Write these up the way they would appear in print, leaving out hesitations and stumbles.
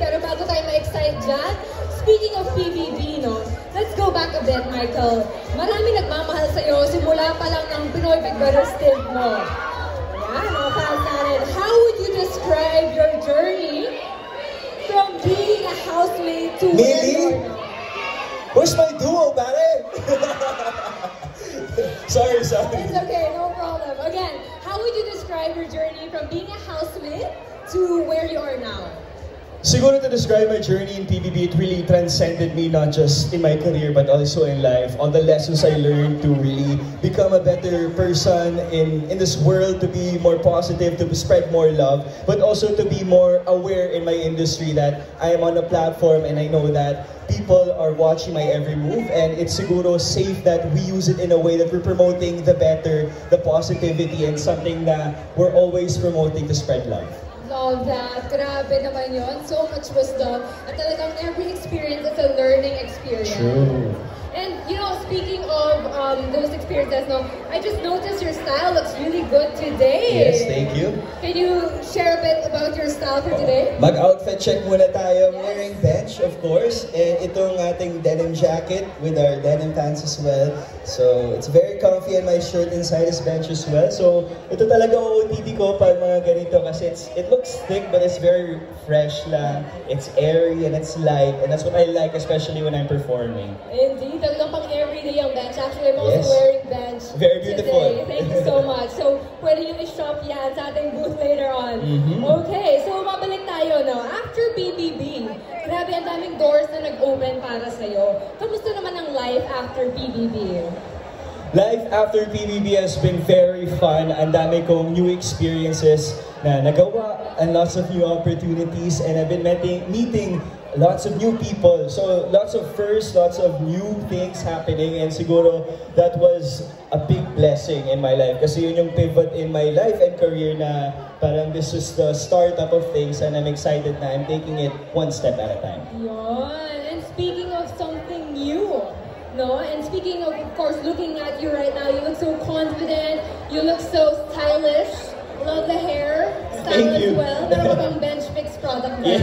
Pero bago tayo ma-excite dyan, speaking of PBB, no, let's go back a bit, Michael. Marami nagmamahal sa'yo simula pa lang ng Pinoy Big Brother stint mo. Ayan, mga fans natin. How would you describe your journey from being a housemate to where you are now? Where's my duo, pare? sorry. It's okay, no problem. Again, how would you describe your journey from being a housemate to where you are now? Siguro to describe my journey in PBB, it really transcended me not just in my career but also in life. All the lessons I learned to really become a better person in this world, to be more positive, to spread more love, but also to be more aware in my industry that I am on a platform and I know that people are watching my every move, and it's siguro safe that we use it in a way that we're promoting the better, the positivity, and something that we're always promoting to spread love. Love that. Grabe naman yun. So much wisdom. At talagang every experience is a learning experience. True. And you know, speaking of those experiences, no, I just noticed your style looks really good today. Yes, thank you. Can you share a bit about your style for today? Mag-outfit check muna tayo. I'm wearing Bench, of course. And itong ating denim jacket with our denim pants as well. So, it's very comfy, and my shirt inside is Bench as well. So, ito talaga OOTD ko pag mga ganito kasi it looks thick but it's very fresh lang. It's airy and it's light, and that's what I like, especially when I'm performing. Indeed, talagang pang everyday ang Bench. Actually, I'm also wearing Bench very beautiful today. Thank you so much. So, pwede nyo i-shop yan sa ating booth later on. Okay, so mabalik tayo, no? After BBB, grabe ang daming doors na nag-open para sa'yo. Kamusta naman ang life after BBB? Life after PBB has been very fun. Ang dami kong new experiences na nagawa and lots of new opportunities, and I've been meeting lots of new people. So lots of firsts, lots of new things happening, and siguro that was a big blessing in my life kasi yun yung pivot in my life and career na parang this is the startup of things, and I'm excited na I'm taking it one step at a time. Yon. And speaking of something new, no? And speaking of course, looking at you right now, you look so confident, you look so stylish. Love the hair style as well. Meron ka bang Bench Fix product na?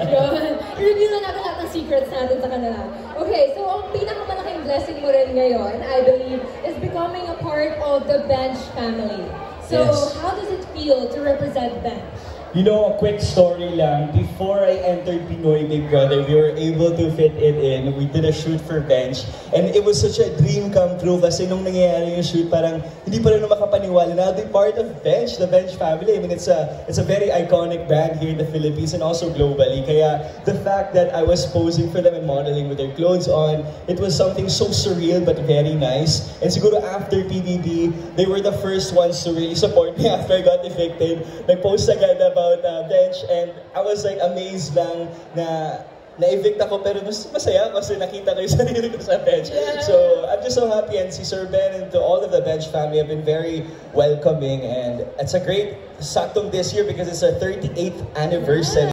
Yun. I-review na natin lahat ng secrets natin sa kanila. Okay, so ang pinakamalaking blessing mo rin ngayon, I believe, is becoming a part of the Bench family. So, how does it feel to represent Bench? You know, a quick story lang. Before I entered Pinoy Big Brother, we were able to fit it in. We did a shoot for Bench, and it was such a dream come true kasi nung nangyayari yung shoot, parang hindi pa rin makapaniwala na I'll be part of Bench, the Bench family. I mean, it's a very iconic brand here in the Philippines and also globally. Kaya the fact that I was posing for them and modeling with their clothes on, it was something so surreal but very nice. And siguro after PBB, they were the first ones to really support me after I got evicted. Nag-post agad about Bench, and I was like amazed lang na na-evict ako, pero mas masaya kasi nakita ko yung sarili ko sa Bench. So I'm just so happy, and si Sir Ben and to all of the Bench family have been very welcoming, and it's a great saktong this year because it's our 38th anniversary.